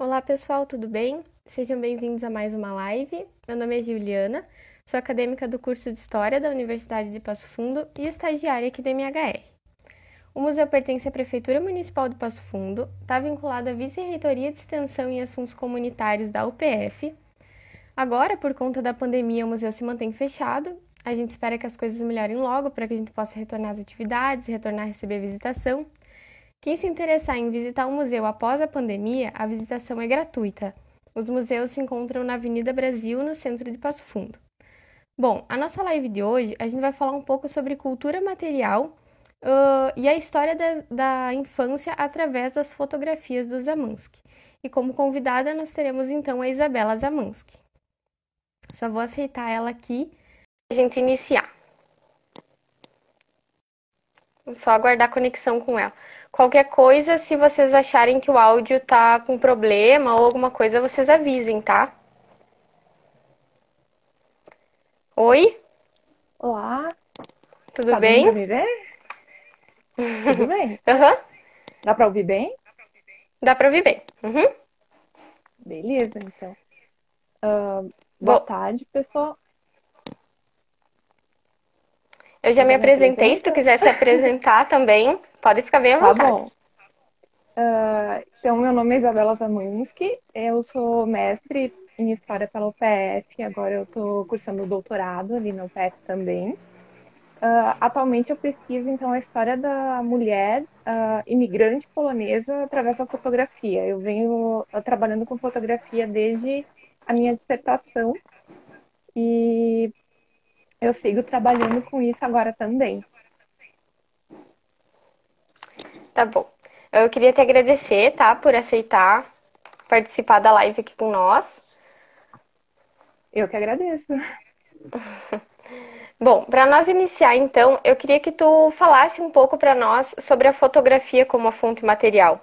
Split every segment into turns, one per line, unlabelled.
Olá pessoal, tudo bem? Sejam bem-vindos a mais uma live. Meu nome é Juliana, sou acadêmica do curso de História da Universidade de Passo Fundo e estagiária aqui do MHR. O museu pertence à Prefeitura Municipal de Passo Fundo, está vinculado à Vice-Reitoria de Extensão e Assuntos Comunitários da UPF. Agora, por conta da pandemia, o museu se mantém fechado. A gente espera que as coisas melhorem logo para que a gente possa retornar às atividades, retornar a receber visitação. Quem se interessar em visitar o museu após a pandemia, a visitação é gratuita. Os museus se encontram na Avenida Brasil, no centro de Passo Fundo. Bom, a nossa live de hoje, a gente vai falar um pouco sobre cultura material e a história da infância através das fotografias do Zamansky. E como convidada, nós teremos então a Isabela Zamansky. Só vou aceitar ela aqui para a gente iniciar. Vou só aguardar a conexão com ela. Qualquer coisa, se vocês acharem que o áudio tá com problema ou alguma coisa, vocês avisem, tá? Oi,
Olá,
tudo
tá dando
bem?
pra me ver? Tudo bem?
Aham,
Dá pra ouvir bem?
dá pra ouvir bem. Uhum.
Beleza, então. Boa
Bom,
tarde, pessoal.
eu já
Você
me
já me
apresentei, se tu
apresenta?
quiser se apresentar também, pode ficar bem à
Tá
vontade.
bom. Então, meu nome é Isabela Zamansky, eu sou mestre em História pela UPF, agora eu tô cursando doutorado ali na UPF também. Atualmente eu pesquiso, então, a história da mulher imigrante polonesa através da fotografia. Eu venho trabalhando com fotografia desde a minha dissertação e eu sigo trabalhando com isso agora também.
Tá bom. Eu queria te agradecer, tá, por aceitar participar da live aqui com nós.
Eu que agradeço.
Bom, para nós iniciar então, eu queria que tu falasse um pouco para nós sobre a fotografia como a fonte material.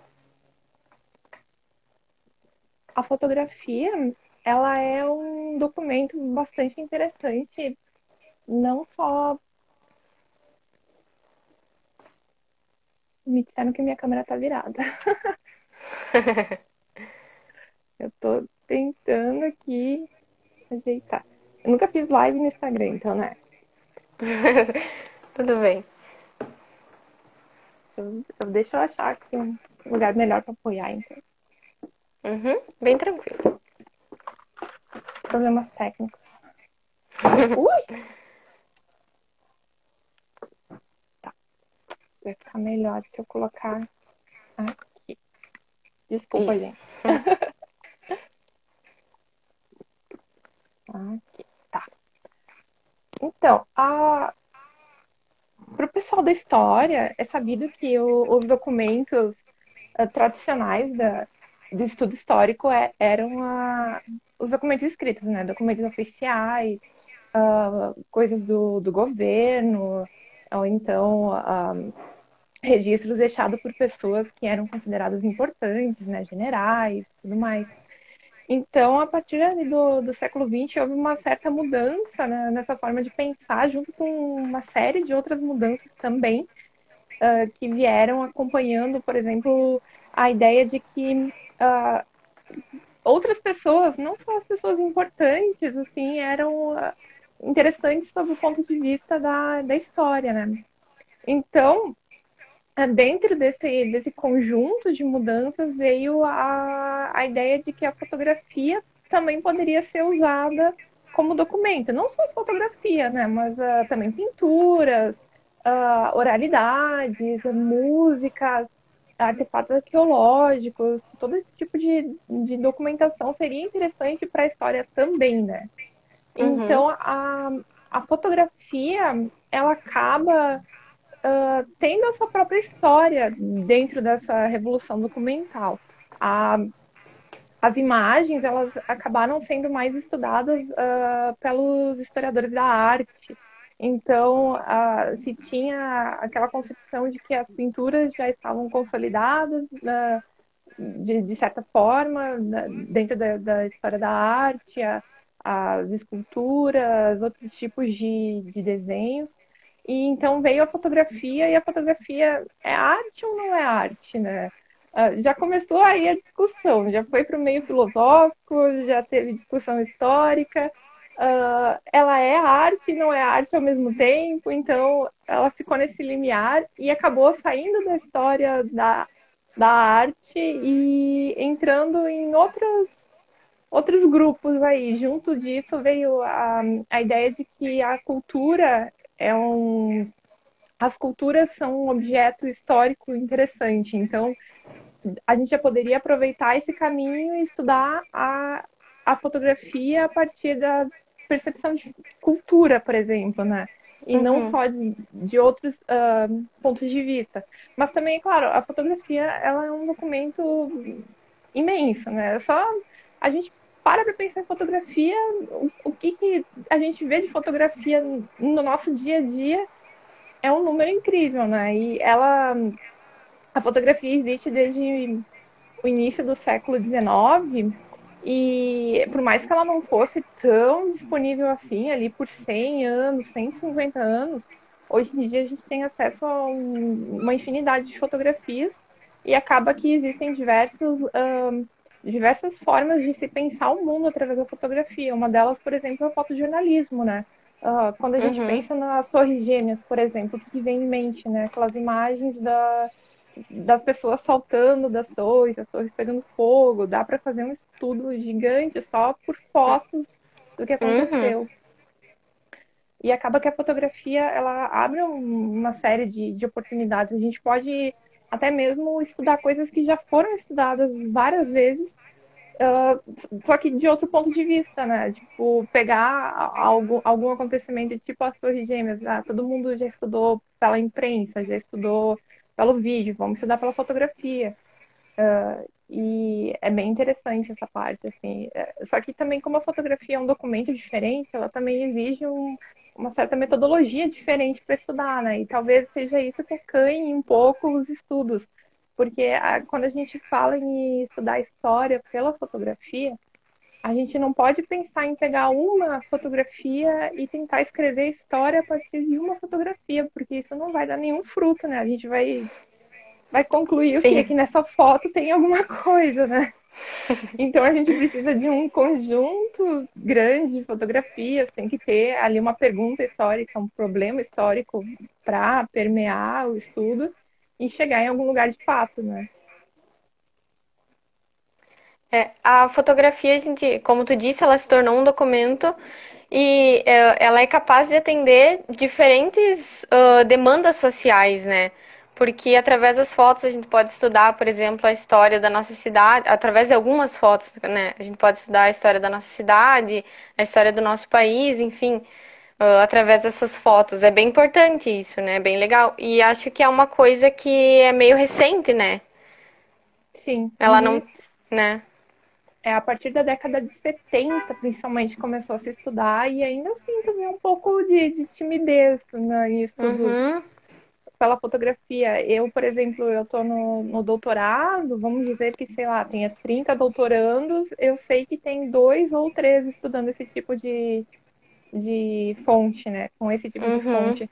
A fotografia, ela é um documento bastante interessante, não só... Me disseram que minha câmera tá virada. Eu tô tentando aqui ajeitar. Eu nunca fiz live no Instagram, então, né?
Tudo bem.
Deixa eu achar aqui um lugar melhor para apoiar, então.
Uhum, bem tranquilo.
Problemas técnicos. Ui! Tá, vai ficar melhor se eu colocar aqui. Desculpa,
Isso.
gente. Aqui, tá. Então, para o pessoal da história, é sabido que os documentos tradicionais do estudo histórico eram os documentos escritos, né? Documentos oficiais, coisas do governo, ou então registros deixados por pessoas que eram consideradas importantes, né? Generais, tudo mais. Então, a partir ali do século XX, houve uma certa mudança, né, nessa forma de pensar, junto com uma série de outras mudanças também, que vieram acompanhando, por exemplo, a ideia de que outras pessoas, não só as pessoas importantes, assim, eram interessantes sob o ponto de vista da história, né? Então, dentro desse conjunto de mudanças veio a ideia de que a fotografia também poderia ser usada como documento. Não só fotografia, né? Mas também pinturas, oralidades, músicas, artefatos arqueológicos, todo esse tipo de documentação seria interessante para a história também, né?
Uhum,
Então, a fotografia, ela acaba tendo a sua própria história dentro dessa revolução documental. A, as imagens, elas acabaram sendo mais estudadas pelos historiadores da arte. Então, se tinha aquela concepção de que as pinturas já estavam consolidadas de certa forma dentro da história da arte, as esculturas, outros tipos de desenhos. E então veio a fotografia, e a fotografia é arte ou não é arte, né? Já começou aí a discussão, já foi para o meio filosófico, já teve discussão histórica. Ela é arte e não é arte ao mesmo tempo, então ela ficou nesse limiar e acabou saindo da história da arte e entrando em outros grupos aí. Junto disso veio a ideia de que a cultura é as culturas são um objeto histórico interessante. Então, a gente já poderia aproveitar esse caminho e estudar a fotografia a partir da percepção de cultura, por exemplo, né? E não
Uhum.
só de outros pontos de vista. Mas também, claro, a fotografia ela é um documento imenso, né? Só a gente para pensar em fotografia, o que a gente vê de fotografia no nosso dia a dia é um número incrível, né? A fotografia existe desde o início do século XIX, e por mais que ela não fosse tão disponível assim, ali por 100 anos, 150 anos, hoje em dia a gente tem acesso a uma infinidade de fotografias e acaba que existem diversas formas de se pensar o mundo através da fotografia. Uma delas, por exemplo, é o fotojornalismo, né? Quando a gente
Uhum.
pensa nas Torres Gêmeas, por exemplo, o que vem em mente, né? Aquelas imagens das pessoas saltando das torres, as torres pegando fogo. Dá para fazer um estudo gigante só por fotos do que
Uhum.
aconteceu. E acaba que a fotografia ela abre uma série de oportunidades. A gente pode até mesmo estudar coisas que já foram estudadas várias vezes, só que de outro ponto de vista, né? Tipo, pegar algum acontecimento, tipo as Torres Gêmeas. Todo mundo já estudou pela imprensa, já estudou pelo vídeo, vamos estudar pela fotografia. E é bem interessante essa parte, assim. Só que também, como a fotografia é um documento diferente, ela também exige uma certa metodologia diferente para estudar, né? E talvez seja isso que canhe um pouco os estudos. Porque quando a gente fala em estudar história pela fotografia, a gente não pode pensar em pegar uma fotografia e tentar escrever história a partir de uma fotografia, porque isso não vai dar nenhum fruto, né? A gente vai concluir o quê?
Sim.
Que nessa foto tem alguma coisa, né? Então a gente precisa de um conjunto grande de fotografias, tem que ter ali uma pergunta histórica, um problema histórico para permear o estudo e chegar em algum lugar de fato, né?
A fotografia, gente, como tu disse, ela se tornou um documento e ela é capaz de atender diferentes demandas sociais, né? Porque através das fotos a gente pode estudar, por exemplo, a história da nossa cidade, através de algumas fotos, né? A gente pode estudar a história da nossa cidade, a história do nosso país, enfim, através dessas fotos. É bem importante isso, né? Bem legal. E acho que é uma coisa que é meio recente, né?
Sim.
Ela não,
Uhum.
né?
É a partir da década de 70, principalmente, começou a se estudar, e ainda assim também um pouco de timidez, né, em estudos
Uhum.
pela fotografia. Eu, por exemplo, eu estou no doutorado, vamos dizer que, sei lá, tenha 30 doutorandos, eu sei que tem dois ou três estudando esse tipo de fonte, né? Com esse tipo de
Uhum.
fonte.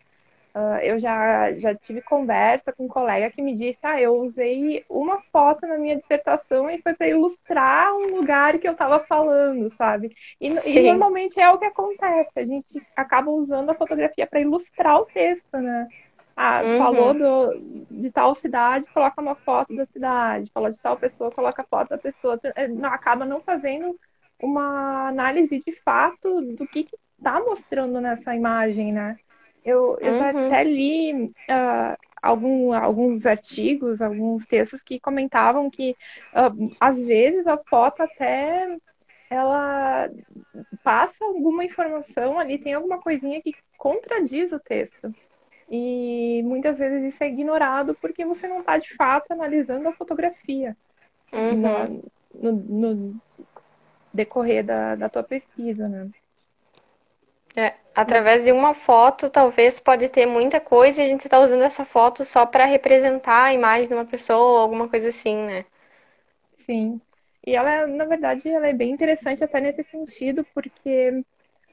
Eu já tive conversa com um colega que me disse: eu usei uma foto na minha dissertação e foi para ilustrar um lugar que eu estava falando, sabe? E
Sim.
normalmente é o que acontece, a gente acaba usando a fotografia para ilustrar o texto, né? Falou
Uhum.
de tal cidade, coloca uma foto da cidade. Falou de tal pessoa, coloca a foto da pessoa. Acaba não fazendo uma análise de fato do que está mostrando nessa imagem, né? Eu já
Uhum.
até li alguns artigos, alguns textos que comentavam que às vezes a foto até ela passa alguma informação ali, tem alguma coisinha que contradiz o texto. E muitas vezes isso é ignorado porque você não está de fato analisando a fotografia
Uhum.
no decorrer da tua pesquisa, né? Mas
Através de uma foto, talvez pode ter muita coisa e a gente tá usando essa foto só para representar a imagem de uma pessoa, alguma coisa assim, né?
sim. E ela, na verdade, ela é bem interessante até nesse sentido, porque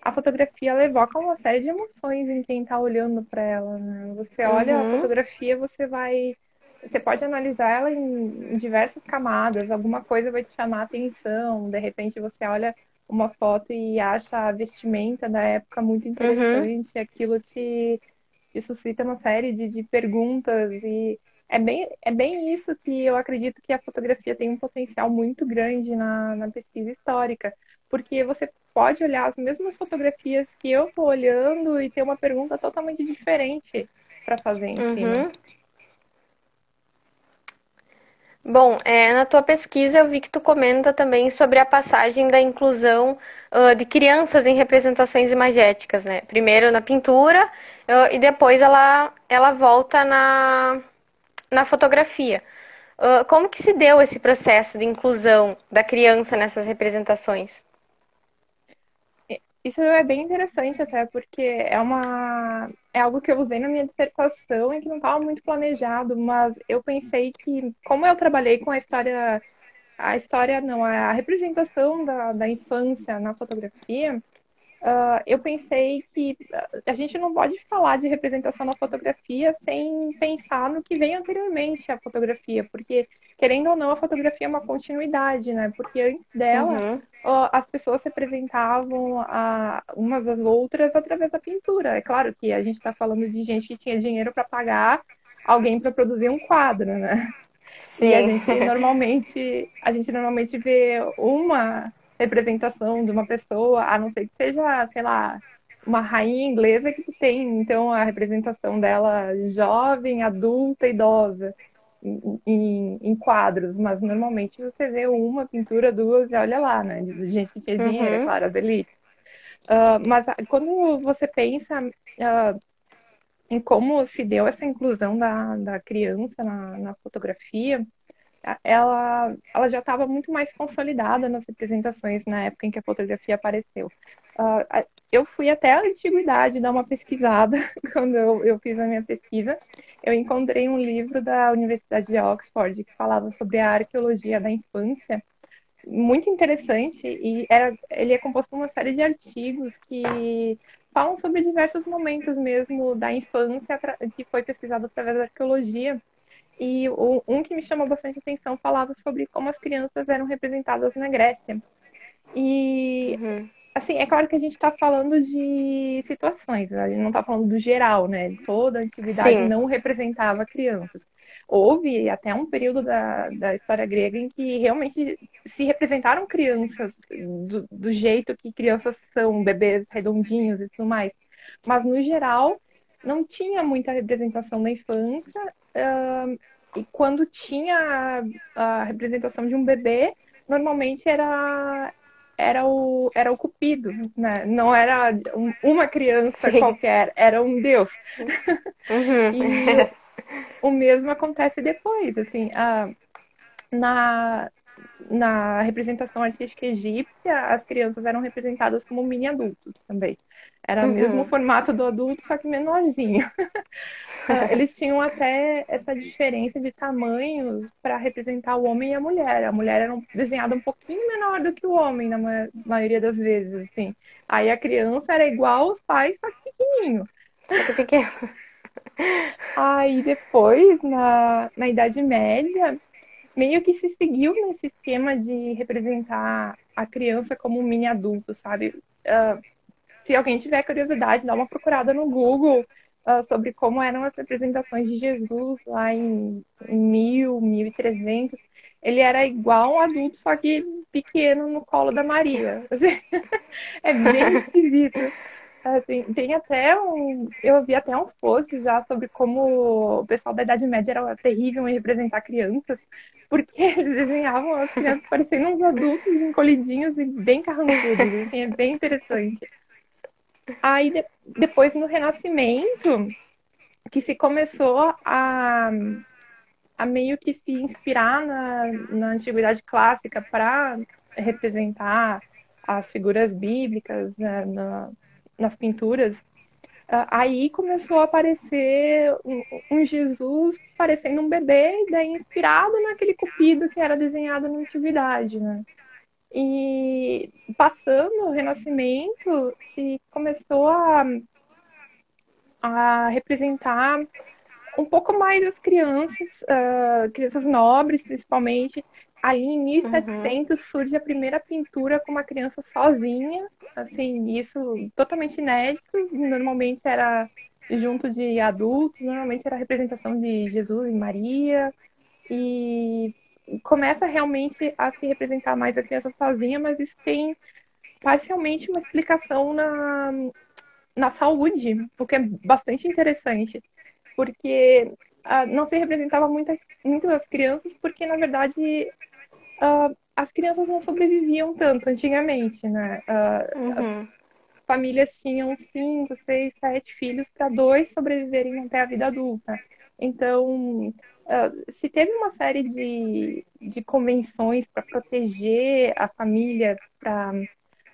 a fotografia ela evoca uma série de emoções em quem está olhando para ela, né? Você olha a
Uhum.
fotografia, você vai você pode analisar ela em diversas camadas, alguma coisa vai te chamar a atenção, de repente você olha uma foto e acha a vestimenta da época muito
Uhum.
interessante, aquilo te suscita uma série de perguntas e é bem isso que eu acredito que a fotografia tem um potencial muito grande na pesquisa histórica, porque você pode olhar as mesmas fotografias que eu estou olhando e ter uma pergunta totalmente diferente para fazer em cima.
Uhum. Bom, na tua pesquisa eu vi que tu comenta também sobre a passagem da inclusão de crianças em representações imagéticas, né? Primeiro na pintura, e depois ela volta na fotografia. Como que se deu esse processo de inclusão da criança nessas representações?
Isso é bem interessante até porque é algo que eu usei na minha dissertação e que não estava muito planejado, mas eu pensei que como eu trabalhei com a história não, a representação da infância na fotografia, eu pensei que a gente não pode falar de representação na fotografia sem pensar no que vem anteriormente à fotografia, porque, querendo ou não, a fotografia é uma continuidade, né? Porque antes dela,
Uhum.
as pessoas se apresentavam umas às outras através da pintura. É claro que a gente está falando de gente que tinha dinheiro para pagar alguém para produzir um quadro, né? E
Sim.
a gente normalmente vê uma representação de uma pessoa, a não ser que seja, sei lá, uma rainha inglesa que tem, então, a representação dela jovem, adulta, idosa, em quadros, mas normalmente você vê uma pintura, duas, e olha lá, né? De gente que tinha dinheiro, é
Uhum.
claro, as elites. Mas quando você pensa em como se deu essa inclusão da criança na fotografia, ela já estava muito mais consolidada nas representações na época em que a fotografia apareceu. Eu fui até a antiguidade dar uma pesquisada quando eu fiz a minha pesquisa. Eu encontrei um livro da Universidade de Oxford que falava sobre a arqueologia da infância, muito interessante, e ele é composto por uma série de artigos que falam sobre diversos momentos mesmo da infância que foi pesquisado através da arqueologia. E um que me chamou bastante atenção falava sobre como as crianças eram representadas na Grécia. E,
Uhum.
assim, é claro que a gente está falando de situações, a gente não está falando do geral, né? Toda a antiguidade
Sim.
não representava crianças. Houve até um período da história grega em que realmente se representaram crianças do jeito que crianças são, bebês redondinhos e tudo mais. Mas, no geral, não tinha muita representação da infância. E quando tinha a representação de um bebê, normalmente era o Cupido, né? Não era uma criança
Sim.
qualquer, era um deus.
Uhum.
E o mesmo acontece depois, assim, na, na representação artística egípcia, as crianças eram representadas como mini adultos também. Era o mesmo
Uhum.
formato do adulto, só que menorzinho. Eles tinham até essa diferença de tamanhos para representar o homem e a mulher. A mulher era desenhada um pouquinho menor do que o homem, na maioria das vezes, assim. Aí a criança era igual aos pais, só que pequenininho.
Só que pequeno.
Aí depois, na Idade Média, meio que se seguiu nesse esquema de representar a criança como um mini adulto, sabe? Se alguém tiver curiosidade, dá uma procurada no Google sobre como eram as representações de Jesus lá em 1300. Ele era igual um adulto, só que pequeno no colo da Maria. É bem esquisito. Tem até eu vi até uns posts já sobre como o pessoal da Idade Média era terrível em representar crianças, porque eles desenhavam as crianças parecendo uns adultos encolhidinhos e bem carrancudos, assim, é bem interessante. Aí depois no Renascimento que se começou a meio que se inspirar na Antiguidade Clássica para representar as figuras bíblicas, né, nas pinturas. Aí começou a aparecer um Jesus parecendo um bebê, e daí inspirado naquele cupido que era desenhado na antiguidade, né? E passando o Renascimento, se começou a representar um pouco mais as crianças, crianças nobres, principalmente. Ali em
Uhum.
1700 surge a primeira pintura com uma criança sozinha, assim, isso totalmente inédito. Normalmente era junto de adultos, normalmente era a representação de Jesus e Maria, e começa realmente a se representar mais a criança sozinha, mas isso tem parcialmente uma explicação na saúde, o que é bastante interessante, porque não se representava muito as crianças, porque na verdade as crianças não sobreviviam tanto antigamente, né? As
Uhum.
famílias tinham 5, 6, 7 filhos para dois sobreviverem até a vida adulta. Então, se teve uma série de convenções para proteger a família, para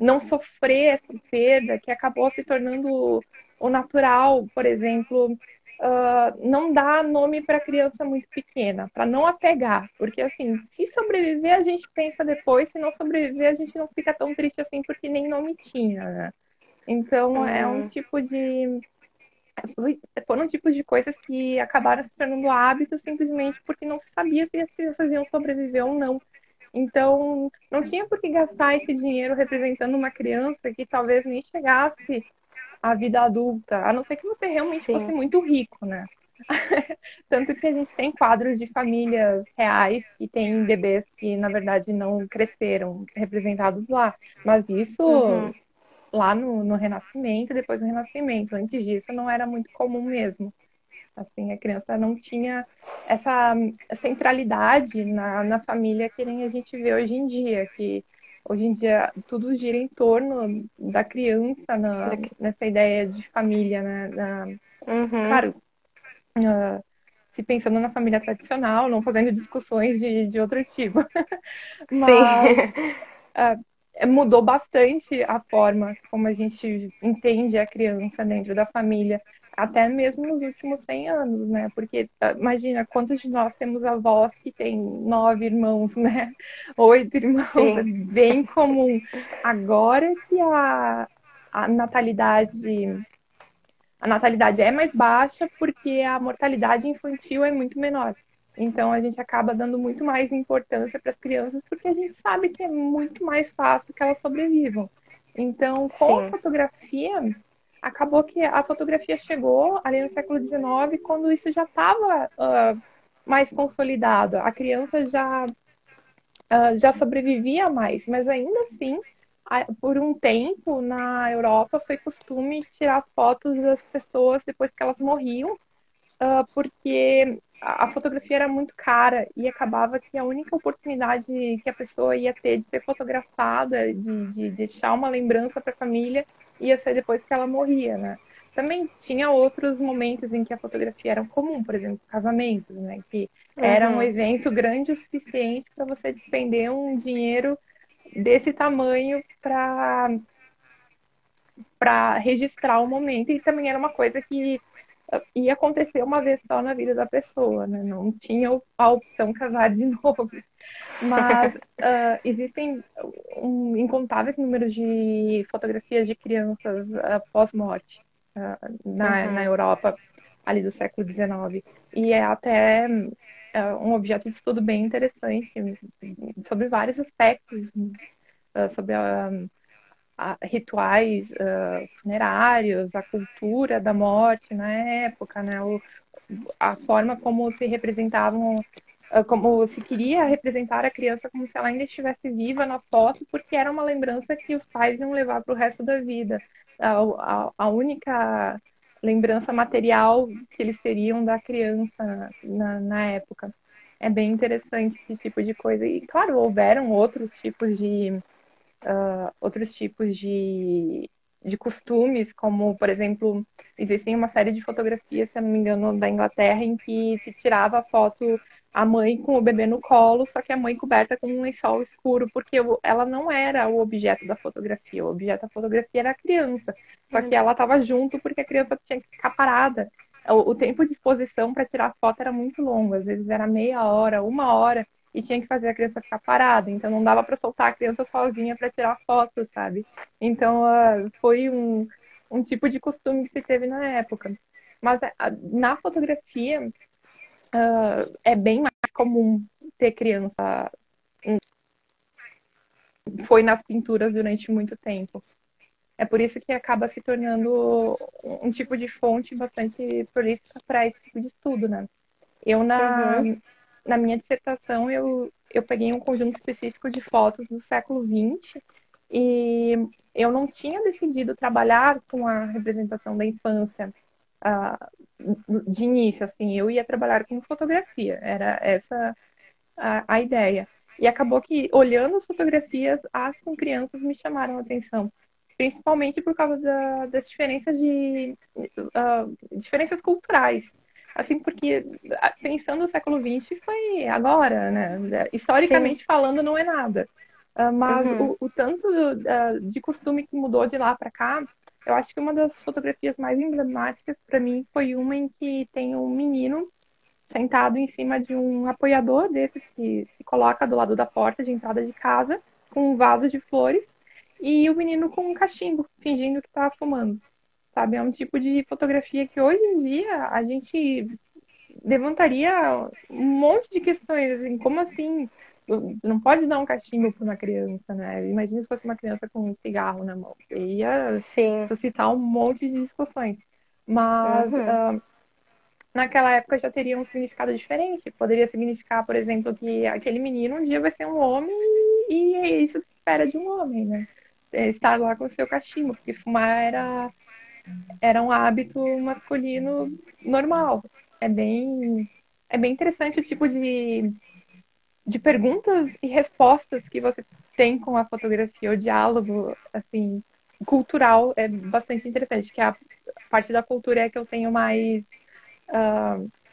não sofrer essa perda, que acabou se tornando o natural, por exemplo, não dar nome para criança muito pequena, para não apegar, porque assim, se sobreviver a gente pensa depois, se não sobreviver a gente não fica tão triste assim porque nem nome tinha, né? Então é um
Uhum.
tipo de foram tipos de coisas que acabaram se tornando hábitos simplesmente porque não se sabia se as crianças iam sobreviver ou não. Então, não tinha por que gastar esse dinheiro representando uma criança que talvez nem chegasse à vida adulta, a não ser que você realmente fosse
Sim.
muito rico, né? Tanto que a gente tem quadros de famílias reais que têm bebês que, na verdade, não cresceram representados lá. Mas isso
Uhum.
lá no Renascimento, depois do Renascimento. Antes disso, não era muito comum mesmo. Assim, a criança não tinha essa centralidade na família que nem a gente vê hoje em dia, que hoje em dia tudo gira em torno da criança, nessa ideia de família, né?
Uhum.
Claro, se pensando na família tradicional, não fazendo discussões de outro tipo,
Sim.
mas mudou bastante a forma como a gente entende a criança dentro da família, até mesmo nos últimos 100 anos, né? Porque imagina quantos de nós temos avós que têm 9 irmãos, né? 8 irmãos, é
Sim.
bem comum. Agora que a natalidade a natalidade é mais baixa porque a mortalidade infantil é muito menor. Então a gente acaba dando muito mais importância para as crianças porque a gente sabe que é muito mais fácil que elas sobrevivam. Então, com a
Sim.
fotografia, acabou que a fotografia chegou ali no século XIX, quando isso já estava mais consolidado. A criança já sobrevivia mais, mas ainda assim, por um tempo na Europa foi costume tirar fotos das pessoas depois que elas morriam, porque a fotografia era muito cara e acabava que a única oportunidade que a pessoa ia ter de ser fotografada, de deixar uma lembrança para a família, ia ser depois que ela morria, né? Também tinha outros momentos em que a fotografia era comum, por exemplo, casamentos, né? Que era um
Uhum.
evento grande o suficiente para você despender um dinheiro desse tamanho para registrar o momento. E também era uma coisa que ia acontecer uma vez só na vida da pessoa, né? Não tinha a opção casar de novo. Mas existem incontáveis números de fotografias de crianças pós-morte na
Uhum.
Europa, ali do século XIX. E é até um objeto de estudo bem interessante sobre vários aspectos, sobre rituais funerários, a cultura da morte na época, né? A forma como se representavam, como se queria representar a criança como se ela ainda estivesse viva na foto, porque era uma lembrança que os pais iam levar para o resto da vida. A única lembrança material que eles teriam da criança na época. É bem interessante esse tipo de coisa. E, claro, houveram outros tipos de costumes, como, por exemplo, existem uma série de fotografias, se eu não me engano, da Inglaterra, em que se tirava a foto a mãe com o bebê no colo, só que a mãe coberta com um lençol escuro, porque ela não era o objeto da fotografia, o objeto da fotografia era a criança, só que ela estava junto porque a criança tinha que ficar parada. O tempo de exposição para tirar a foto era muito longo, às vezes era meia hora, 1 hora, e tinha que fazer a criança ficar parada, então não dava para soltar a criança sozinha para tirar foto, sabe? Então foi um tipo de costume que se teve na época. Mas na fotografia é bem mais comum ter criança. Foi nas pinturas durante muito tempo. É por isso que acaba se tornando um tipo de fonte bastante prolífica para esse tipo de estudo, né? Eu,
Uhum.
na minha dissertação, eu peguei um conjunto específico de fotos do século XX e eu não tinha decidido trabalhar com a representação da infância de início, assim, eu ia trabalhar com fotografia, era essa a ideia. E acabou que, olhando as fotografias, as com crianças me chamaram a atenção, principalmente por causa das diferenças diferenças culturais. Assim, porque pensando no século XX foi agora, né?
Sim.
Historicamente falando, não é nada. Mas
Uhum.
o tanto de costume que mudou de lá para cá, eu acho que uma das fotografias mais emblemáticas para mim foi uma em que tem um menino sentado em cima de um apoiador desses que se coloca do lado da porta de entrada de casa, com um vaso de flores, e o menino com um cachimbo, fingindo que está fumando. Sabe? É um tipo de fotografia que hoje em dia a gente levantaria um monte de questões, assim, como assim? Não pode dar um cachimbo para uma criança, né? Imagina se fosse uma criança com um cigarro na mão. Ia
Sim.
suscitar um monte de discussões. Mas
Uhum.
naquela época já teria um significado diferente. Poderia significar, por exemplo, que aquele menino um dia vai ser um homem e é isso que se espera de um homem, né? Estar lá com o seu cachimbo, porque fumar era um hábito masculino normal. É bem, é bem interessante o tipo de perguntas e respostas que você tem com a fotografia, o diálogo, assim, cultural é bastante interessante, que a parte da cultura é que eu tenho mais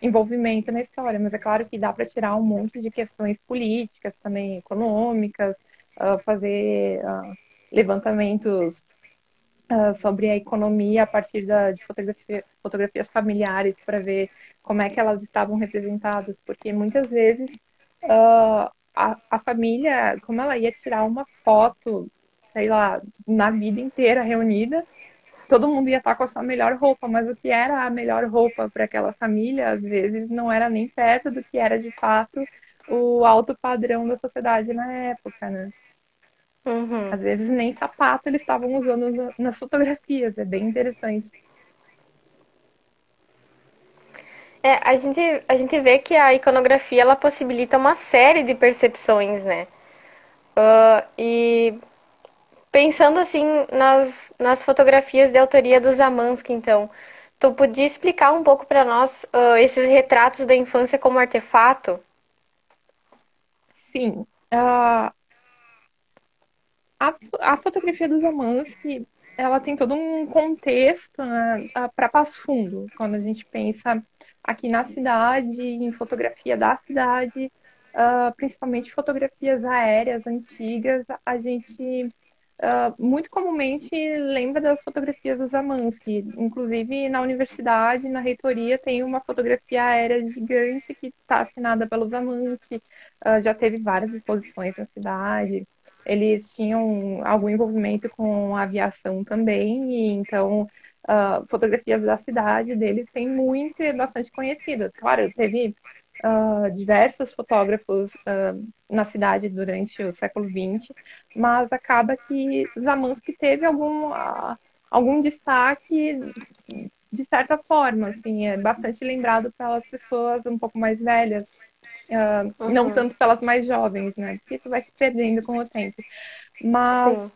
envolvimento na história, mas é claro que dá para tirar um monte de questões políticas também, econômicas, fazer levantamentos sobre a economia a partir de fotografias familiares para ver como é que elas estavam representadas, porque muitas vezes a família, como ela ia tirar uma foto, sei lá, na vida inteira reunida, todo mundo ia estar com a sua melhor roupa, mas o que era a melhor roupa para aquela família, às vezes, não era nem perto do que era de fato o alto padrão da sociedade na época, né?
Uhum.
Às vezes nem sapato eles estavam usando nas fotografias, é bem interessante.
É, a gente vê que a iconografia ela possibilita uma série de percepções, né? E pensando assim nas fotografias de autoria do Zamansky, então, tu podia explicar um pouco para nós esses retratos da infância como artefato?
Sim, a fotografia dos Zamansky, ela tem todo um contexto, né, para Passo Fundo, quando a gente pensa aqui na cidade, em fotografia da cidade, principalmente fotografias aéreas antigas, a gente muito comumente lembra das fotografias dos Zamansky. Inclusive, na universidade, na reitoria, tem uma fotografia aérea gigante que está assinada pelos Zamansky. Já teve várias exposições na cidade. Eles tinham algum envolvimento com a aviação também, e então fotografias da cidade deles tem muito e bastante conhecidas. Claro, teve diversos fotógrafos na cidade durante o século XX, mas acaba que Zamansky teve algum destaque de certa forma, assim, é bastante lembrado pelas pessoas um pouco mais velhas, não
Uhum.
tanto pelas mais jovens, né? Porque isso vai se perdendo com o tempo. Mas
Sim.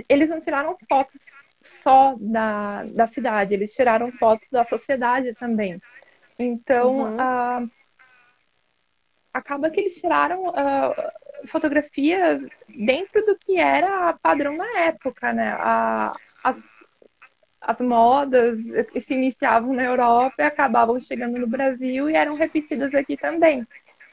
eles não tiraram fotos só da cidade, eles tiraram fotos da sociedade também. Então,
Uhum.
acaba que eles tiraram fotografias dentro do que era padrão na época, né? As, as modas que se iniciavam na Europa e acabavam chegando no Brasil e eram repetidas aqui também.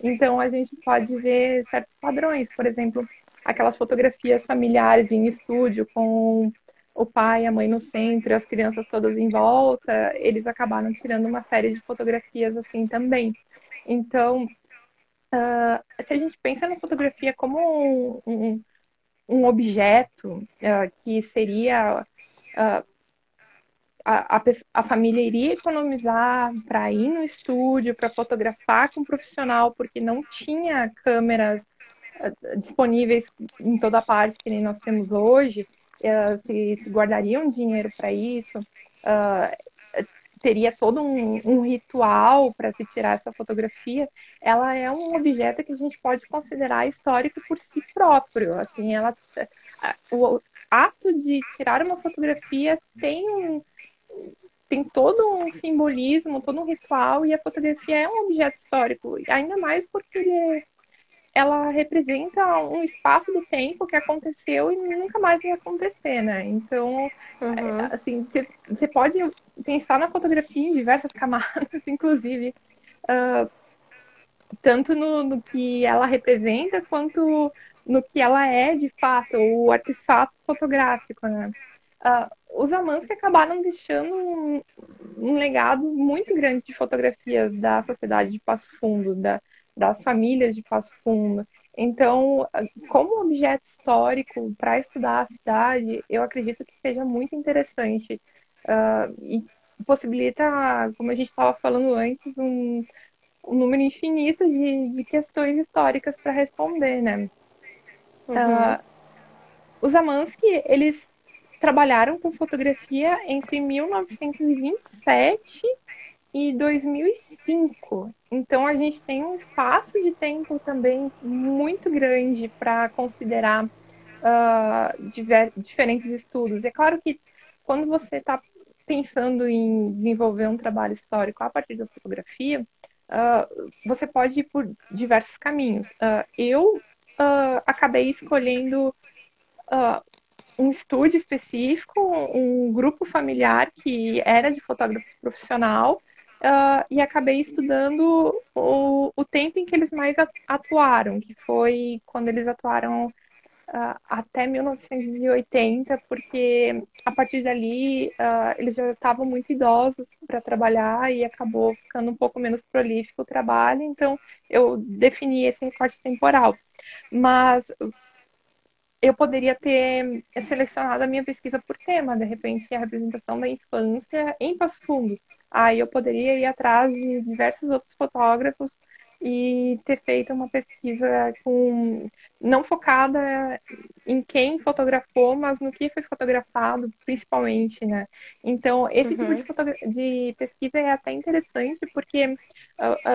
Então a gente pode ver certos padrões, por exemplo, aquelas fotografias familiares em estúdio com o pai e a mãe no centro, e as crianças todas em volta, eles acabaram tirando uma série de fotografias assim também. Então, se a gente pensa na fotografia como um objeto que seria a família iria economizar para ir no estúdio, para fotografar com um profissional, porque não tinha câmeras disponíveis em toda parte, que nem nós temos hoje, se guardariam dinheiro para isso, teria todo um ritual para se tirar essa fotografia. Ela é um objeto que a gente pode considerar histórico por si próprio. Assim, o ato de tirar uma fotografia tem todo um simbolismo, todo um ritual, e a fotografia é um objeto histórico, ainda mais porque ela representa um espaço do tempo que aconteceu e nunca mais vai acontecer, né? Então, assim, você pode pensar na fotografia em diversas camadas, inclusive, tanto no que ela representa, quanto no que ela é, de fato, o artefato fotográfico, né? Os Amansky acabaram deixando um legado muito grande de fotografias da sociedade de Passo Fundo, das famílias de Passo Fundo. Então, como objeto histórico para estudar a cidade, eu acredito que seja muito interessante e possibilita, como a gente estava falando antes, um número infinito de questões históricas para responder, né? Os Amansky, eles trabalharam com fotografia entre 1927 e 2005. Então, a gente tem um espaço de tempo também muito grande para considerar diferentes estudos. É claro que quando você está pensando em desenvolver um trabalho histórico a partir da fotografia, você pode ir por diversos caminhos. Eu acabei escolhendo um estúdio específico, um grupo familiar que era de fotógrafo profissional, e acabei estudando o tempo em que eles mais atuaram, que foi quando eles atuaram até 1980, porque a partir dali eles já estavam muito idosos para trabalhar e acabou ficando um pouco menos prolífico o trabalho, então eu defini esse recorte temporal. Mas eu poderia ter selecionado a minha pesquisa por tema, de repente a representação da infância em Passo Fundo. Aí eu poderia ir atrás de diversos outros fotógrafos e ter feito uma pesquisa não focada em quem fotografou, mas no que foi fotografado, principalmente, né? Então, esse tipo de pesquisa é até interessante, porque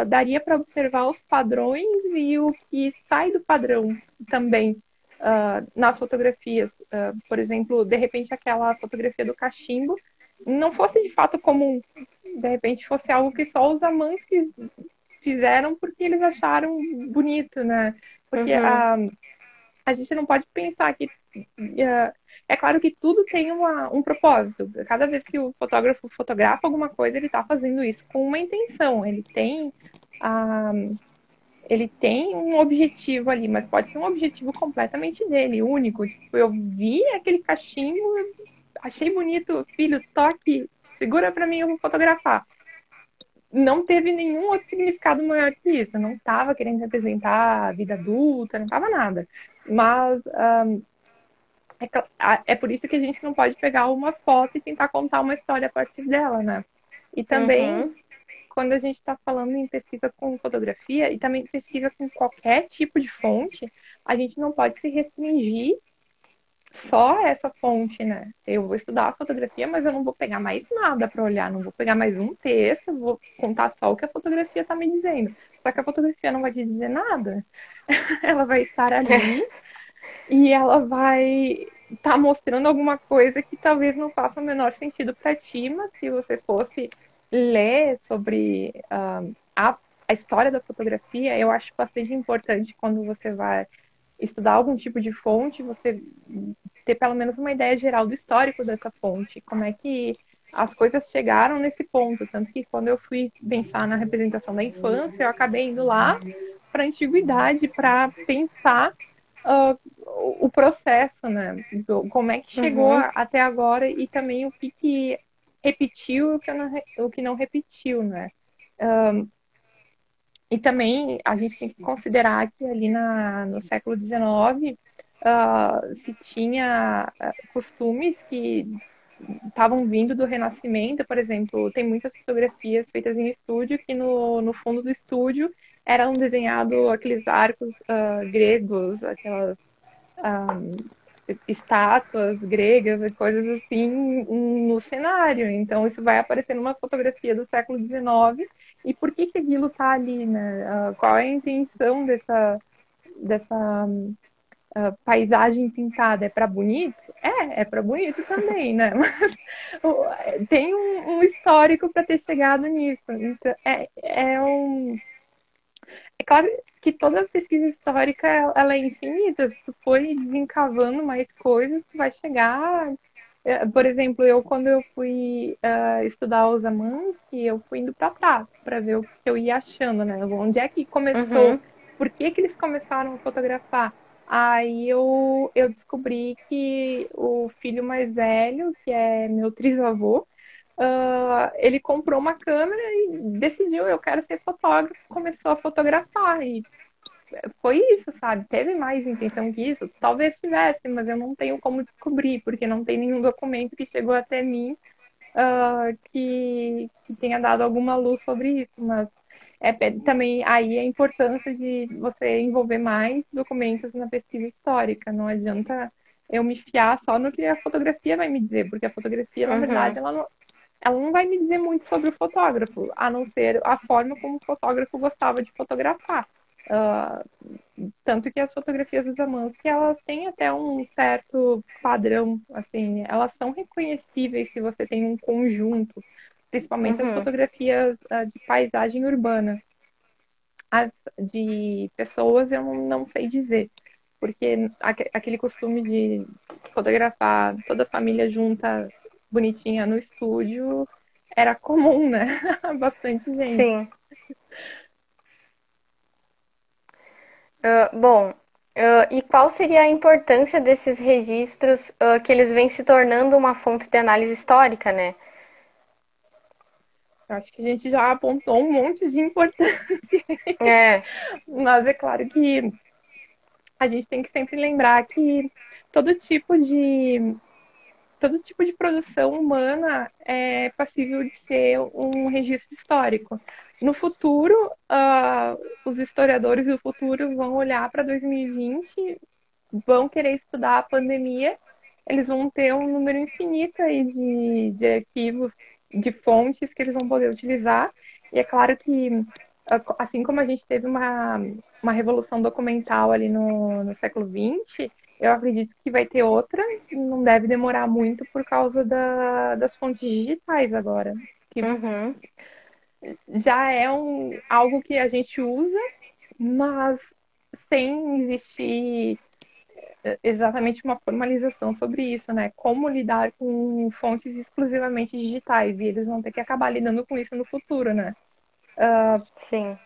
daria para observar os padrões e o que sai do padrão também. Nas fotografias, por exemplo, de repente aquela fotografia do cachimbo não fosse de fato comum, de repente fosse algo que só os amantes fizeram porque eles acharam bonito, né? Porque a gente não pode pensar que é claro que tudo tem um propósito. Cada vez que o fotógrafo fotografa alguma coisa, ele está fazendo isso com uma intenção. Ele tem um objetivo ali, mas pode ser um objetivo completamente dele, único. Tipo, eu vi aquele cachimbo, achei bonito, filho, toque, segura para mim, eu vou fotografar. Não teve nenhum outro significado maior que isso. Eu não estava querendo representar a vida adulta, não estava nada. Mas é por isso que a gente não pode pegar uma foto e tentar contar uma história a partir dela, né? E também quando a gente está falando em pesquisa com fotografia e também pesquisa com qualquer tipo de fonte, a gente não pode se restringir só a essa fonte, né? Eu vou estudar a fotografia, mas eu não vou pegar mais nada para olhar, não vou pegar mais um texto, vou contar só o que a fotografia está me dizendo. Só que a fotografia não vai te dizer nada. Ela vai estar ali e ela vai estar mostrando alguma coisa que talvez não faça o menor sentido para ti, mas se você fosse ler sobre a história da fotografia, eu acho bastante importante quando você vai estudar algum tipo de fonte, você ter pelo menos uma ideia geral do histórico dessa fonte, como é que as coisas chegaram nesse ponto. Tanto que quando eu fui pensar na representação da infância, eu acabei indo lá para a antiguidade para pensar o processo, né? Como é que chegou até agora e também o que repetiu e o que não repetiu, né? E também a gente tem que considerar que ali no século XIX se tinha costumes que estavam vindo do Renascimento, por exemplo, tem muitas fotografias feitas em estúdio que no fundo do estúdio eram desenhados aqueles arcos gregos, aquelas estátuas gregas e coisas assim no cenário. Então, isso vai aparecer numa fotografia do século XIX. E por que que aquilo está ali, né? Qual é a intenção dessa paisagem pintada? É para bonito? É para bonito também, né? Mas tem um histórico para ter chegado nisso. Então, é claro que toda pesquisa histórica ela é infinita. Se tu for desencavando mais coisas, tu vai chegar. Por exemplo, quando eu fui estudar os Amansky, eu fui indo para trás para ver o que eu ia achando, né? Onde é que começou?
Uhum.
Por que que eles começaram a fotografar? Aí eu descobri que o filho mais velho, que é meu trisavô, ele comprou uma câmera e decidiu, eu quero ser fotógrafo, começou a fotografar. E foi isso, sabe? Teve mais intenção que isso? Talvez tivesse, mas eu não tenho como descobrir, porque não tem nenhum documento que chegou até mim que tenha dado alguma luz sobre isso. Mas também aí a importância de você envolver mais documentos na pesquisa histórica. Não adianta eu me fiar só no que a fotografia vai me dizer, porque a fotografia, na verdade,
Uhum.
ela não vai me dizer muito sobre o fotógrafo, a não ser a forma como o fotógrafo gostava de fotografar. Tanto que as fotografias dos Zamansky, elas têm até um certo padrão, assim, elas são reconhecíveis se você tem um conjunto, principalmente as
Uhum.
fotografias de paisagem urbana. As de pessoas eu não sei dizer, porque aquele costume de fotografar toda a família junta, bonitinha no estúdio, era comum, né? Bastante gente.
Sim. Bom, e qual seria a importância desses registros, que eles vêm se tornando uma fonte de análise histórica, né?
Acho que a gente já apontou um monte de importância,
É.
mas é claro que a gente tem que sempre lembrar que todo tipo de todo tipo de produção humana é passível de ser um registro histórico. No futuro, os historiadores do futuro vão olhar para 2020, vão querer estudar a pandemia, eles vão ter um número infinito aí de arquivos, de fontes que eles vão poder utilizar. E é claro que, assim como a gente teve uma revolução documental ali no século XX, eu acredito que vai ter outra, não deve demorar muito por causa das fontes digitais agora, que
Uhum.
já é algo que a gente usa, mas sem existir exatamente uma formalização sobre isso, né? Como lidar com fontes exclusivamente digitais, e eles vão ter que acabar lidando com isso no futuro, né?
Sim.